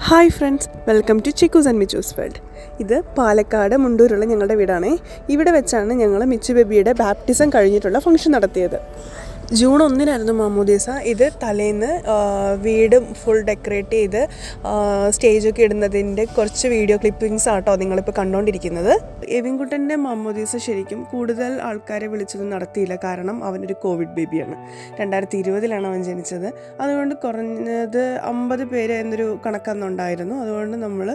Hi friends, welcome to Chikkus and Michus world. ഇത് പാലക്കാട് മുണ്ടൂരുള്ള ഞങ്ങളുടെ വീടാണേ. ഇവിടെ വെച്ചാണ് ഞങ്ങൾ മിച്ചു ബേബിയുടെ ബാപ്റ്റിസം കഴിഞ്ഞിട്ടുള്ള ഫംഗ്ഷൻ നടത്തിയത്. ജൂൺ 1 മാമോദീസ. ഇത് തലേന്ന് വീട് ഫുൾ ഡെക്കറേറ്റ് ചെയ്ത് സ്റ്റേജൊക്കെ ഇടുന്നതിൻ്റെ കുറച്ച് വീഡിയോ ക്ലിപ്പിങ്സ് ആട്ടോ നിങ്ങളിപ്പോൾ കണ്ടുകൊണ്ടിരിക്കുന്നത്. എവിൻകുട്ടൻ്റെ മാമോദീസ ശരിക്കും കൂടുതൽ ആൾക്കാരെ വിളിച്ചൊന്നും നടത്തിയില്ല, കാരണം അവനൊരു കോവിഡ് ബേബിയാണ്. 2020 അവൻ ജനിച്ചത്. അതുകൊണ്ട് കുറഞ്ഞത് 50 പേര് എന്നൊരു കണക്കന്നുണ്ടായിരുന്നു. അതുകൊണ്ട് നമ്മൾ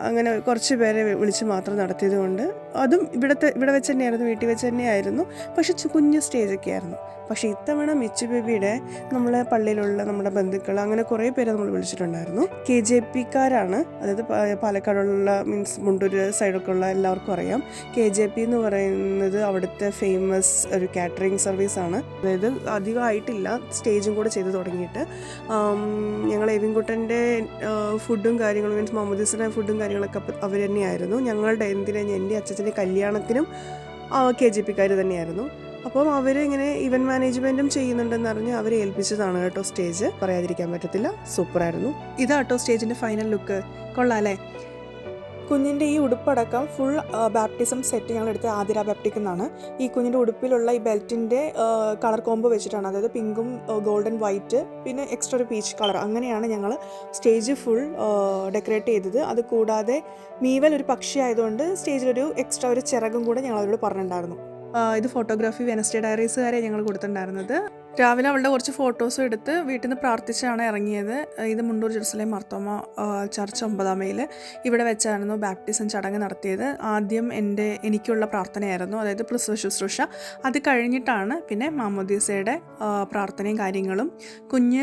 അങ്ങനെ കുറച്ച് പേരെ വിളിച്ച് മാത്രം നടത്തിയത് കൊണ്ട് അതും ഇവിടെ വെച്ച് തന്നെയായിരുന്നു, വീട്ടിൽ വെച്ച് തന്നെയായിരുന്നു. പക്ഷെ കുഞ്ഞു സ്റ്റേജൊക്കെ ആയിരുന്നു. പക്ഷേ ഇത്തവണ മിച്ചു ബേബിയുടെ നമ്മളെ പള്ളിയിലുള്ള നമ്മുടെ ബന്ധുക്കൾ അങ്ങനെ കുറേ പേരെ നമ്മൾ വിളിച്ചിട്ടുണ്ടായിരുന്നു. KJPക്കാരാണ്, അതായത് പാലക്കാടുള്ള മീൻസ് മുണ്ടൂർ സൈഡൊക്കെ ഉള്ള എല്ലാവർക്കും അറിയാം. KJP എന്ന് പറയുന്നത് അവിടുത്തെ ഫേമസ് ഒരു കാറ്ററിംഗ് സർവീസാണ്. അതായത് അധികമായിട്ടില്ല, സ്റ്റേജും കൂടെ ചെയ്ത് തുടങ്ങിയിട്ട്. ഞങ്ങൾ എവിൻകുട്ടൻ്റെ ഫുഡും കാര്യങ്ങളും മീൻസ് മാമോദീസയുടെ ഫുഡും കാര്യങ്ങളൊക്കെ അവർ തന്നെയായിരുന്നു. ഞങ്ങളുടെ എൻ്റെ അച്ഛൻ്റെ കല്യാണത്തിനും KJPക്കാർ തന്നെയായിരുന്നു. അപ്പം അവരിങ്ങനെ ഇവൻറ്റ് മാനേജ്മെൻറ്റും ചെയ്യുന്നുണ്ടെന്ന് അറിഞ്ഞ് അവരെ ഏൽപ്പിച്ചതാണ് കേട്ടോ സ്റ്റേജ്. പറയാതിരിക്കാൻ പറ്റത്തില്ല, സൂപ്പറായിരുന്നു. ഇതാട്ടോ സ്റ്റേജിൻ്റെ ഫൈനൽ ലുക്ക്. കൊള്ളാം അല്ലേ? കുഞ്ഞിൻ്റെ ഈ ഉടുപ്പടക്കം ഫുൾ ബാപ്റ്റിസം സെറ്റ് ഞങ്ങൾ എടുത്ത് ആതിര ബാപ്റ്റിക് എന്നാണ്. ഈ കുഞ്ഞിൻ്റെ ഉടുപ്പിലുള്ള ഈ ബെൽറ്റിൻ്റെ കളർ കോംബോ വെച്ചിട്ടാണ്, അതായത് പിങ്കും ഗോൾഡൻ വൈറ്റ് പിന്നെ എക്സ്ട്രാ ഒരു പീച്ച് കളർ, അങ്ങനെയാണ് ഞങ്ങൾ സ്റ്റേജ് ഫുൾ ഡെക്കറേറ്റ് ചെയ്തത്. അത് കൂടാതെ മീവൽ ഒരു പക്ഷി ആയതുകൊണ്ട് സ്റ്റേജിലൊരു എക്സ്ട്രാ ഒരു ചിറകും കൂടെ ഞങ്ങൾ അവരോട് പറഞ്ഞിട്ടുണ്ടായിരുന്നു. ഇത് ഫോട്ടോഗ്രാഫി വെനസ്ഡേ ഡയറീസുകാരെ ഞങ്ങൾ കൊടുത്തിട്ടുണ്ടായിരുന്നത്. രാവിലെ അവളുടെ കുറച്ച് ഫോട്ടോസും എടുത്ത് വീട്ടിൽ നിന്ന് പ്രാർത്ഥിച്ചാണ് ഇറങ്ങിയത്. ഇത് Mundur Jerusalem Marthoma church 9 mile ഇവിടെ വെച്ചായിരുന്നു ബാപ്റ്റിസം ചടങ്ങ് നടത്തിയത്. ആദ്യം എനിക്കുള്ള പ്രാർത്ഥനയായിരുന്നു, അതായത് പ്രസവ ശുശ്രൂഷ. അത് കഴിഞ്ഞിട്ടാണ് പിന്നെ മാമോദീസയുടെ പ്രാർത്ഥനയും കാര്യങ്ങളും. കുഞ്ഞ്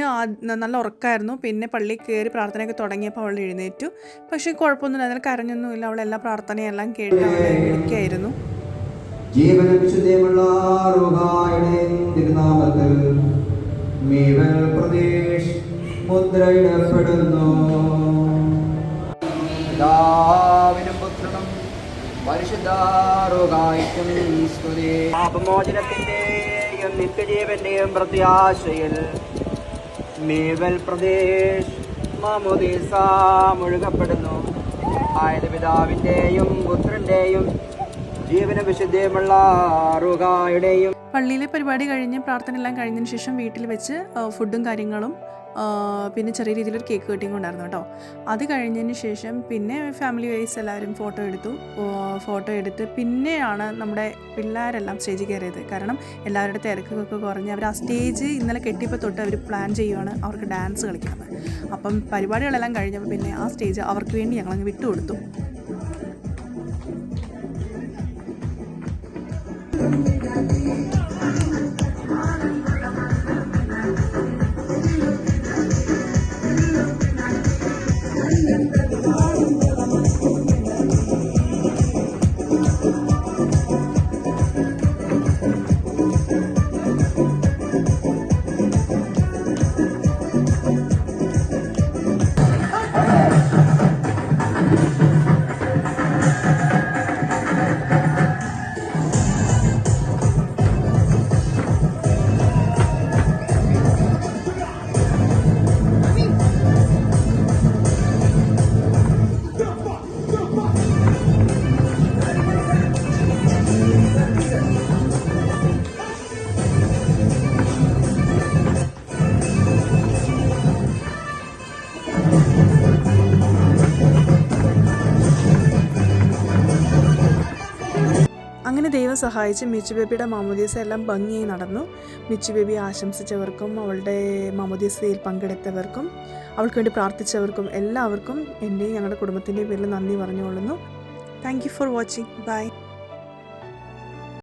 നല്ല ഉറക്കമായിരുന്നു. പിന്നെ പള്ളിയിൽ കയറി പ്രാർത്ഥനയൊക്കെ തുടങ്ങിയപ്പോൾ അവൾ എഴുന്നേറ്റു. പക്ഷേ കുഴപ്പമൊന്നുമില്ല, അതിൽ കരഞ്ഞൊന്നുമില്ല. അവളെല്ലാ പ്രാർത്ഥനയെല്ലാം കേട്ട് അവളെ ഇരിക്കുകയായിരുന്നു. ജീവനും വിശുദ്ധിയുമുള്ള റൂഹായുടെ തിരുനാമത്തിൽ മീവൽ പ്രദേശ് മുദ്രയിടപ്പെടുന്നു. പിതാവിനും പുത്രനും പരിശുദ്ധ റൂഹായ്ക്കും സ്തുതി. പാപമോചനത്തിന്റെയും നിത്യജീവന്റെയും പ്രത്യാശയിൽ മീവൽ പ്രദേശ് മാമോദീസ മുഴുകപ്പെടുന്നു. ആയത് പിതാവിന്റെയും പുത്രന്റെയും ജീവനും വിശുദ്ധിയുമുള്ള റൂഹായുടെയും. പള്ളിയിലെ പരിപാടി കഴിഞ്ഞ് പ്രാർത്ഥന എല്ലാം കഴിഞ്ഞതിന് ശേഷം വീട്ടിൽ വെച്ച് ഫുഡും കാര്യങ്ങളും പിന്നെ ചെറിയ രീതിയിലൊരു കേക്ക് കട്ടിങ് ഉണ്ടായിരുന്നു കേട്ടോ. അത് കഴിഞ്ഞതിന് ശേഷം പിന്നെ ഫാമിലി വൈസ് എല്ലാവരും ഫോട്ടോ എടുത്ത് പിന്നെയാണ് നമ്മുടെ പിള്ളേരെല്ലാം സ്റ്റേജിൽ കയറിയത്. കാരണം എല്ലാവരുടെ തിരക്കൊക്കെ കുറഞ്ഞ് അവർ ആ സ്റ്റേജ് ഇന്നലെ കെട്ടിയപ്പോൾ തൊട്ട് അവർ പ്ലാൻ ചെയ്യുവാണ് അവർക്ക് ഡാൻസ് കളിക്കുന്നത്. അപ്പം പരിപാടികളെല്ലാം കഴിഞ്ഞപ്പോൾ പിന്നെ ആ സ്റ്റേജ് അവർക്ക് വേണ്ടി ഞങ്ങളങ്ങ് വിട്ടുകൊടുത്തു. അങ്ങനെ ദൈവം സഹായിച്ച് മിച്ചു ബേബിയുടെ മാമോദീസ എല്ലാം ഭംഗിയായി നടന്നു. മിച്ചു ബേബി ആശംസിച്ചവർക്കും അവളുടെ മാമോദീസയിൽ പങ്കെടുത്തവർക്കും അവൾക്ക് വേണ്ടി പ്രാർത്ഥിച്ചവർക്കും എല്ലാവർക്കും എൻ്റെയും ഞങ്ങളുടെ കുടുംബത്തിൻ്റെയും പേരിൽ നന്ദി പറഞ്ഞുകൊള്ളുന്നു. Thank you for watching. By.